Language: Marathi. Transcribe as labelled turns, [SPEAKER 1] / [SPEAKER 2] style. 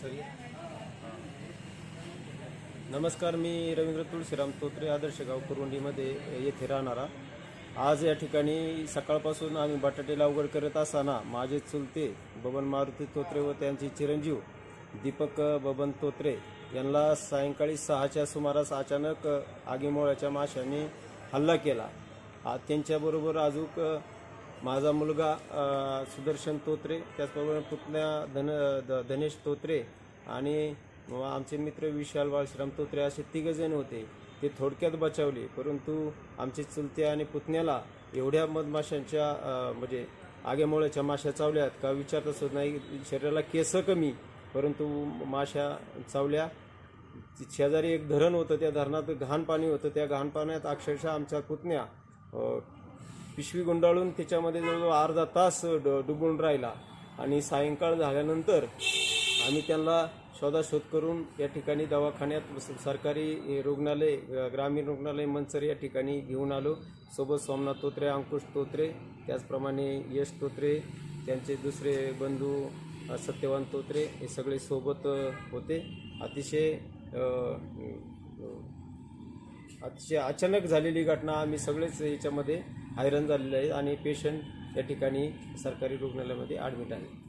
[SPEAKER 1] सर. नमस्कार, मी रवींद्र तुळशीराम तोत्रे, आदर्श गाव कुरुंडीमध्ये येथे राहणारा. आज या ठिकाणी सकाळपासून आम्ही बटाटे लागवड करत असताना माझे चुलते बबन मारुती तोत्रे व त्यांचे चिरंजीव दीपक बबन तोत्रे यांना सायंकाळी 6च्या सुमारास अचानक आगीमोळ्याच्या माशांनी हल्ला केला. त्यांच्याबरोबर अजून माझा मुलगा सुदर्शन तोत्रे, त्याचबरोबर पुतण्या धनेश तोत्रे आणि आमचे मित्र विशाल बाळश्राम तोत्रे असे 3 जण होते. ते थोडक्यात बचावले, परंतु आमचे चुलते आणि पुतण्याला एवढ्या मधमाशांच्या म्हणजे आगीमोळ्याच्या माशा चावल्यात का विचारतच नाही. शरीराला केस कमी, परंतु माशा चावल्या. शेजारी एक धरण होतं, त्या धरणात घाण पाणी होतं. त्या घाण पाण्यात अक्षरशः आमचा पुतण्या पिशवी गुंडाळून त्याच्यामध्ये जवळजवळ अर्धा तास डुबून राहिला. आणि सायंकाळ झाल्यानंतर आम्ही त्यांना शोधाशोध करून या ठिकाणी दवाखान्यात सरकारी रुग्णालय, ग्रामीण रुग्णालय मंचर या ठिकाणी घेऊन आलो. सोबत सोमनाथ तोत्रे, अंकुश तोत्रे, त्याचप्रमाणे यश तोत्रे, त्यांचे दुसरे बंधू सत्यवान तोत्रे हे सगळे सोबत होते. अतिशय अचानक झालेली घटना. आम्ही सगळेच याच्यामध्ये हैराण झालेले आहे आणि पेशंट या ठिकाणी सरकारी रुग्णालयामध्ये ॲडमिट आहे.